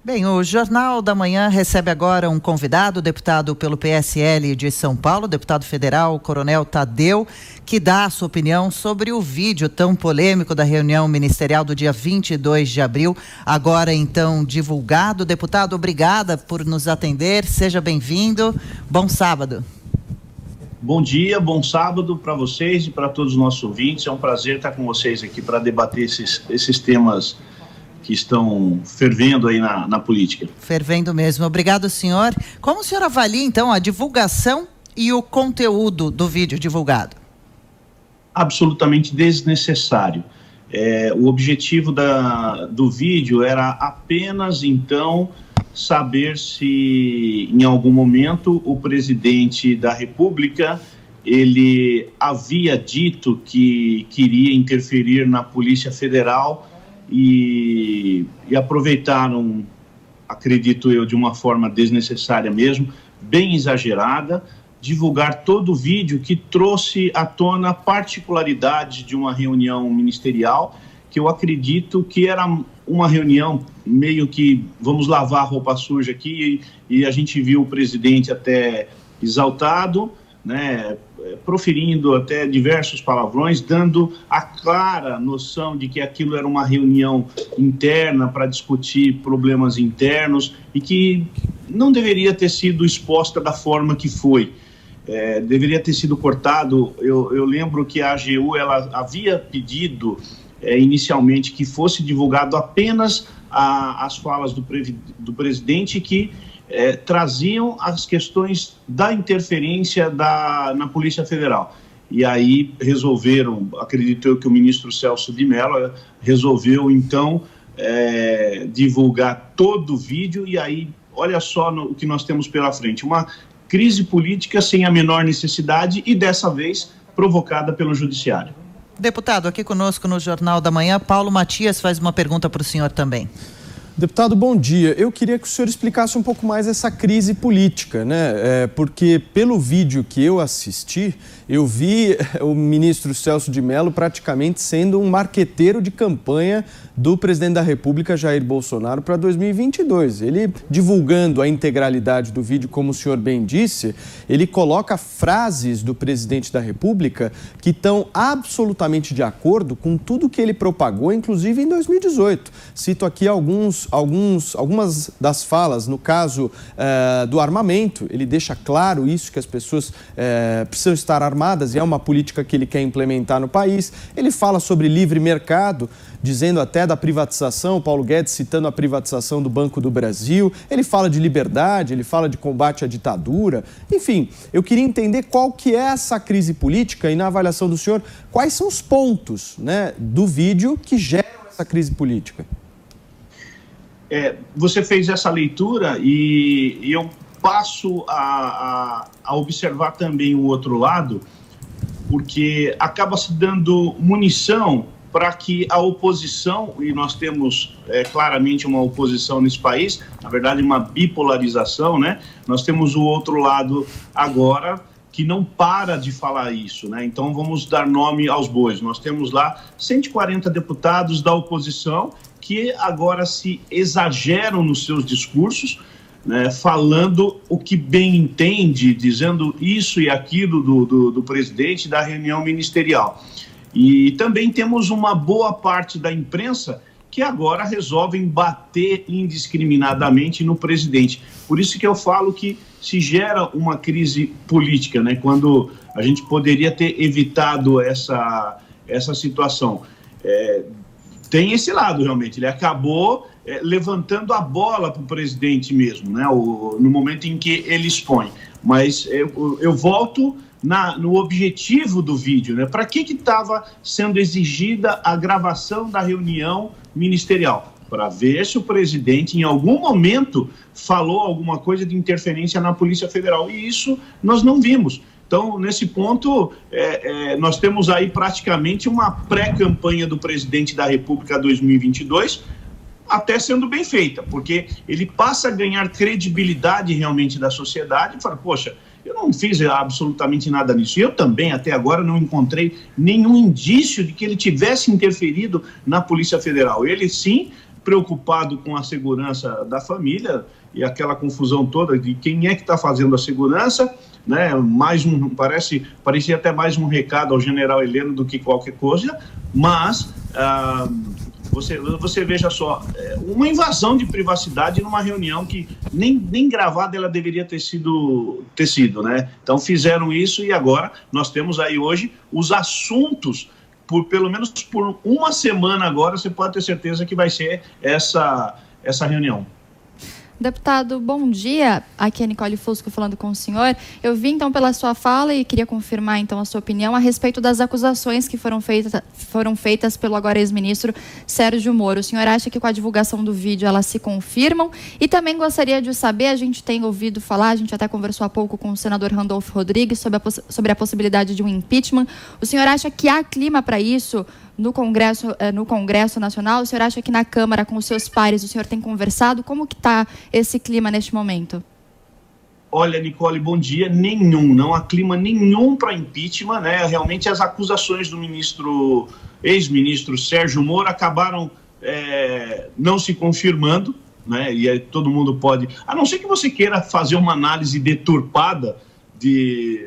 Bem, o Jornal da Manhã recebe agora um convidado, deputado pelo PSL de São Paulo, deputado federal, Coronel Tadeu, que dá a sua opinião sobre o vídeo tão polêmico da reunião ministerial do dia 22 de abril, agora então divulgado. Deputado, obrigada por nos atender, seja bem-vindo, bom sábado. Bom dia, bom sábado para vocês e para todos os nossos ouvintes. É um prazer estar com vocês aqui para debater esses temas que estão fervendo aí na política. Fervendo mesmo. Obrigado, senhor. Como o senhor avalia, então, a divulgação e o conteúdo do vídeo divulgado? Absolutamente desnecessário. O objetivo do vídeo era apenas, então, saber se, em algum momento, o presidente da República, ele havia dito que queria interferir na Polícia Federal e aproveitaram, acredito eu, de uma forma desnecessária mesmo, bem exagerada, divulgar todo o vídeo que trouxe à tona particularidades de uma reunião ministerial, que eu acredito que era uma reunião meio que vamos lavar a roupa suja aqui, e a gente viu o presidente até exaltado, né, proferindo até diversos palavrões, dando a clara noção de que aquilo era uma reunião interna para discutir problemas internos e que não deveria ter sido exposta da forma que foi. Deveria ter sido cortado. Eu lembro que a AGU ela havia pedido inicialmente que fosse divulgado apenas as falas do presidente que traziam as questões da interferência na Polícia Federal. E aí resolveram, acredito eu que o ministro Celso de Mello resolveu então divulgar todo o vídeo, e aí olha só o que nós temos pela frente, uma crise política sem a menor necessidade e dessa vez provocada pelo judiciário. Deputado, aqui conosco no Jornal da Manhã, Paulo Matias faz uma pergunta para o senhor também. Deputado, bom dia. Eu queria que o senhor explicasse um pouco mais essa crise política, né? Porque pelo vídeo que eu assisti, eu vi o ministro Celso de Mello praticamente sendo um marqueteiro de campanha do presidente da República, Jair Bolsonaro, para 2022. Ele, divulgando a integralidade do vídeo, como o senhor bem disse, ele coloca frases do presidente da República que estão absolutamente de acordo com tudo que ele propagou, inclusive em 2018. Cito aqui algumas das falas. No caso do armamento, ele deixa claro isso, que as pessoas precisam estar armadas, e é uma política que ele quer implementar no país. Ele fala sobre livre mercado, dizendo até da privatização, Paulo Guedes citando a privatização do Banco do Brasil. Ele fala de liberdade, ele fala de combate à ditadura. Enfim, eu queria entender qual que é essa crise política e, na avaliação do senhor, quais são os pontos, né, do vídeo que geram essa crise política. Você fez essa leitura e eu passo a observar também o outro lado, porque acaba se dando munição para que a oposição, e nós temos claramente uma oposição nesse país, na verdade uma bipolarização, né? Nós temos o outro lado agora que não para de falar isso, né? Então vamos dar nome aos bois. Nós temos lá 140 deputados da oposição que agora se exageram nos seus discursos, né, falando o que bem entende, dizendo isso e aquilo do presidente, da reunião ministerial. E também temos uma boa parte da imprensa que agora resolvem bater indiscriminadamente no presidente. Por isso que eu falo que se gera uma crise política, né, quando a gente poderia ter evitado essa situação. Tem esse lado, realmente. Ele acabou levantando a bola para o presidente mesmo, né, no momento em que ele expõe. Mas eu volto no objetivo do vídeo, né? Para que estava sendo exigida a gravação da reunião ministerial? Para ver se o presidente, em algum momento, falou alguma coisa de interferência na Polícia Federal. E isso nós não vimos. Então, nesse ponto, nós temos aí praticamente uma pré-campanha do presidente da República 2022, até sendo bem feita, porque ele passa a ganhar credibilidade realmente da sociedade e fala, poxa, eu não fiz absolutamente nada nisso. E eu também, até agora, não encontrei nenhum indício de que ele tivesse interferido na Polícia Federal. Ele, sim, preocupado com a segurança da família e aquela confusão toda de quem é que está fazendo a segurança, né? Parecia até mais um recado ao general Heleno do que qualquer coisa, mas você veja só, uma invasão de privacidade numa reunião que nem gravada ela deveria ter sido, né? Então fizeram isso e agora nós temos aí hoje os assuntos, pelo menos por uma semana agora, você pode ter certeza que vai ser essa reunião. Deputado, bom dia. Aqui é Nicole Fusco falando com o senhor. Eu vi então pela sua fala e queria confirmar então a sua opinião a respeito das acusações que foram feitas pelo agora ex-ministro Sérgio Moro. O senhor acha que com a divulgação do vídeo elas se confirmam? E também gostaria de saber, a gente tem ouvido falar, a gente até conversou há pouco com o senador Randolfo Rodrigues sobre a possibilidade de um impeachment. O senhor acha que há clima para isso no Congresso Nacional? O senhor acha que na Câmara, com os seus pares, o senhor tem conversado? Como que está esse clima neste momento? Olha, Nicole, bom dia. Não há clima nenhum para impeachment, né? Realmente as acusações do ex-ministro Sérgio Moro acabaram não se confirmando, né? E aí todo mundo pode, a não ser que você queira fazer uma análise deturpada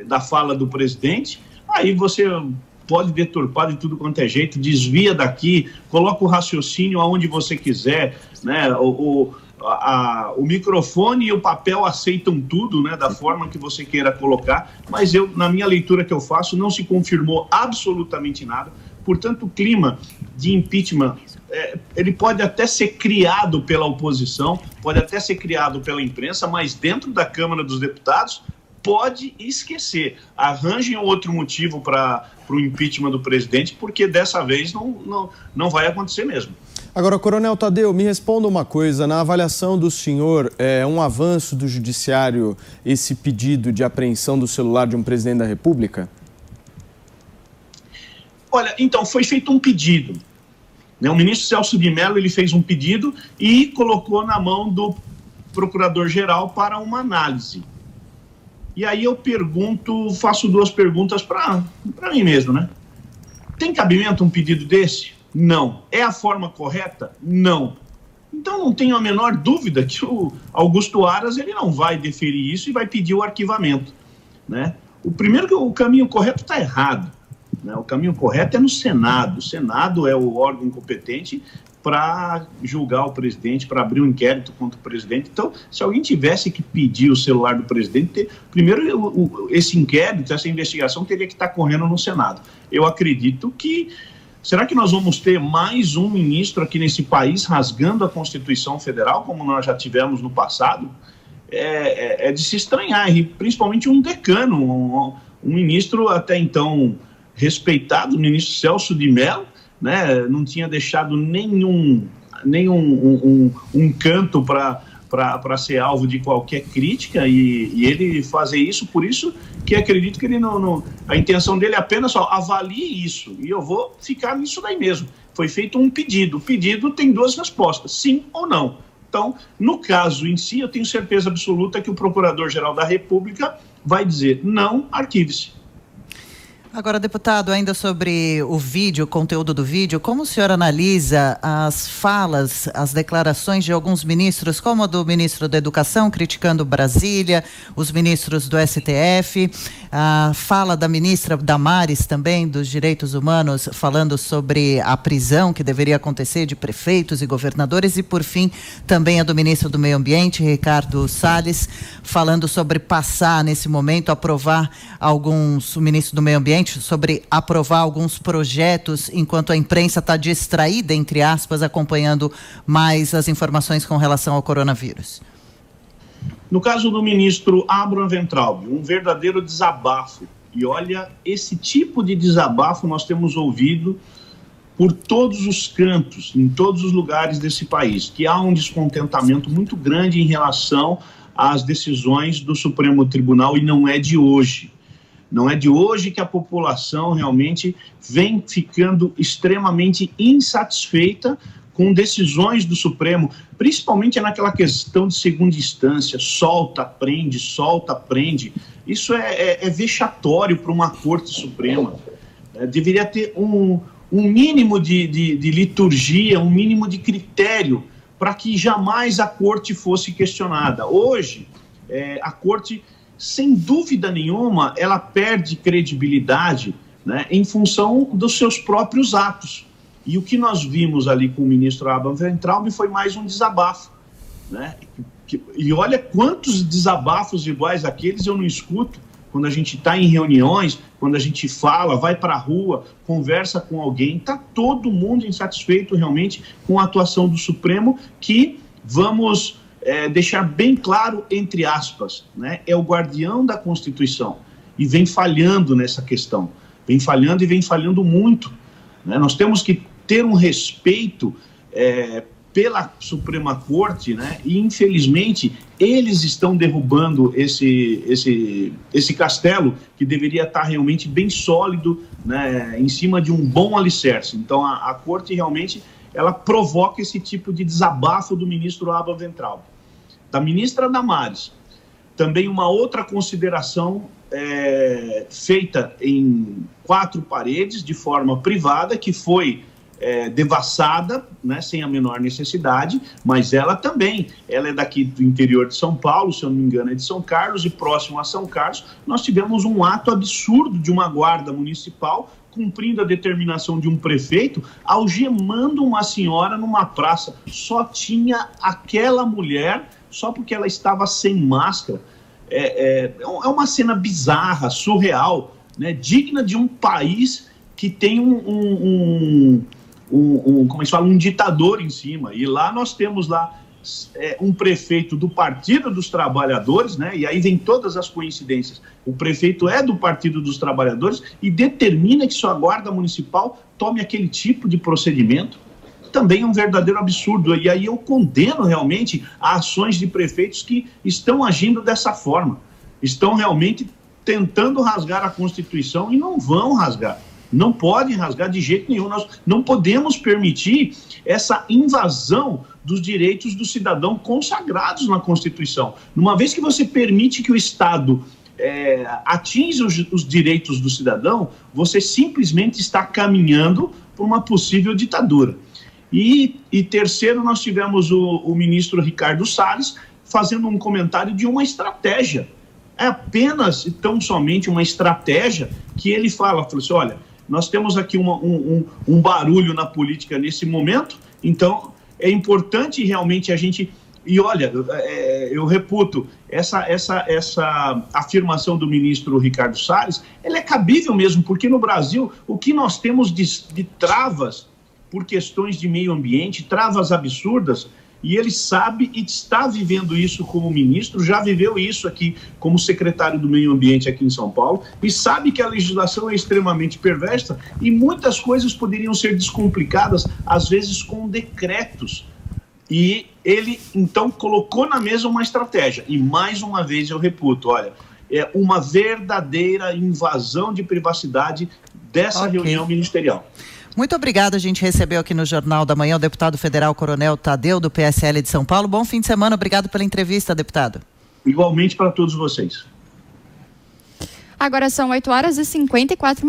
da fala do presidente, aí você pode deturpar de tudo quanto é jeito, desvia daqui, coloca o raciocínio aonde você quiser, né? O microfone e o papel aceitam tudo, né? Da forma que você queira colocar, mas na minha leitura que eu faço, não se confirmou absolutamente nada. Portanto, o clima de impeachment, ele pode até ser criado pela oposição, pode até ser criado pela imprensa, mas dentro da Câmara dos Deputados, pode esquecer. Arranjem outro motivo para o impeachment do presidente, porque dessa vez não vai acontecer mesmo. Agora, Coronel Tadeu, me responda uma coisa. Na avaliação do senhor, é um avanço do judiciário esse pedido de apreensão do celular de um presidente da República? Olha, então, foi feito um pedido, né? O ministro Celso de Mello, ele fez um pedido e colocou na mão do procurador-geral para uma análise. E aí eu faço duas perguntas para mim mesmo, né? Tem cabimento um pedido desse? Não. É a forma correta? Não. Então não tenho a menor dúvida que o Augusto Aras ele não vai deferir isso e vai pedir o arquivamento, né? O caminho correto está errado, né? O caminho correto é no Senado. O Senado é o órgão competente para julgar o presidente, para abrir um inquérito contra o presidente. Então, se alguém tivesse que pedir o celular do presidente, primeiro esse inquérito, essa investigação teria que estar correndo no Senado. Eu acredito que... Será que nós vamos ter mais um ministro aqui nesse país rasgando a Constituição Federal, como nós já tivemos no passado? É de se estranhar, e principalmente um decano, um ministro até então respeitado, o ministro Celso de Mello, né? Não tinha deixado nenhum canto para ser alvo de qualquer crítica, e ele fazer isso, por isso que acredito que ele a intenção dele é apenas avalie isso, e eu vou ficar nisso daí mesmo. Foi feito um pedido. O pedido tem duas respostas, sim ou não. Então, no caso em si, eu tenho certeza absoluta que o Procurador-Geral da República vai dizer não, arquive-se. Agora, deputado, ainda sobre o vídeo, o conteúdo do vídeo, como o senhor analisa as falas, as declarações de alguns ministros, como a do ministro da Educação, criticando Brasília, os ministros do STF, a fala da ministra Damares também, dos Direitos Humanos, falando sobre a prisão que deveria acontecer de prefeitos e governadores, e, por fim, também a do ministro do Meio Ambiente, Ricardo Salles, falando sobre passar, nesse momento, aprovar o ministro do Meio Ambiente, sobre aprovar alguns projetos enquanto a imprensa está distraída, entre aspas, acompanhando mais as informações com relação ao coronavírus. No caso do ministro Abraham Weintraub, um verdadeiro desabafo. E olha, esse tipo de desabafo nós temos ouvido por todos os cantos, em todos os lugares desse país, que há um descontentamento muito grande em relação às decisões do Supremo Tribunal, e não é de hoje. Não é de hoje que a população realmente vem ficando extremamente insatisfeita com decisões do Supremo, principalmente naquela questão de segunda instância, solta, prende. Isso é vexatório para uma Corte Suprema. Deveria ter um mínimo de liturgia, um mínimo de critério, para que jamais a corte fosse questionada. Hoje, a corte, sem dúvida nenhuma, ela perde credibilidade, né, em função dos seus próprios atos. E o que nós vimos ali com o ministro Abraham Weintraub foi mais um desabafo, né? E olha quantos desabafos iguais àqueles eu não escuto quando a gente está em reuniões, quando a gente fala, vai para a rua, conversa com alguém. Está todo mundo insatisfeito realmente com a atuação do Supremo, que vamos deixar bem claro, entre aspas, né, é o guardião da Constituição e vem falhando nessa questão. Vem falhando e vem falhando muito, né? Nós temos que ter um respeito pela Suprema Corte, né? E infelizmente eles estão derrubando esse castelo que deveria estar realmente bem sólido, né? Em cima de um bom alicerce. Então a Corte realmente ela provoca esse tipo de desabafo do ministro Abraham Weintraub. Da ministra Damares, também uma outra consideração feita em 4 paredes, de forma privada, que foi devassada, né, sem a menor necessidade, mas ela é daqui do interior de São Paulo, se eu não me engano é de São Carlos, e próximo a São Carlos, nós tivemos um ato absurdo de uma guarda municipal, cumprindo a determinação de um prefeito, algemando uma senhora numa praça. Só tinha aquela mulher, só porque ela estava sem máscara. É uma cena bizarra, surreal, né, digna de um país que tem como é que se fala, um ditador em cima. E lá nós temos um prefeito do Partido dos Trabalhadores, né? E aí vem todas as coincidências. O prefeito é do Partido dos Trabalhadores e determina que sua guarda municipal tome aquele tipo de procedimento. Também é um verdadeiro absurdo. E aí eu condeno realmente as ações de prefeitos que estão agindo dessa forma. Estão realmente tentando rasgar a Constituição e não vão rasgar. Não podem rasgar de jeito nenhum. Nós não podemos permitir essa invasão dos direitos do cidadão consagrados na Constituição. Uma vez que você permite que o Estado atinja os direitos do cidadão, você simplesmente está caminhando para uma possível ditadura. E terceiro, nós tivemos o ministro Ricardo Salles fazendo um comentário de uma estratégia. É apenas e tão somente uma estratégia que ele falou assim, olha, nós temos aqui um barulho na política nesse momento, então é importante realmente a gente... E olha, eu reputo, essa afirmação do ministro Ricardo Salles, ela é cabível mesmo, porque no Brasil o que nós temos de travas por questões de meio ambiente, travas absurdas, e ele sabe e está vivendo isso como ministro, já viveu isso aqui como secretário do meio ambiente aqui em São Paulo, e sabe que a legislação é extremamente perversa e muitas coisas poderiam ser descomplicadas, às vezes com decretos. E ele, então, colocou na mesa uma estratégia. E, mais uma vez, eu reputo, olha, é uma verdadeira invasão de privacidade dessa reunião ministerial. Muito obrigada. A gente recebeu aqui no Jornal da Manhã o deputado federal Coronel Tadeu, do PSL de São Paulo. Bom fim de semana. Obrigado pela entrevista, deputado. Igualmente para todos vocês. Agora são 8h54.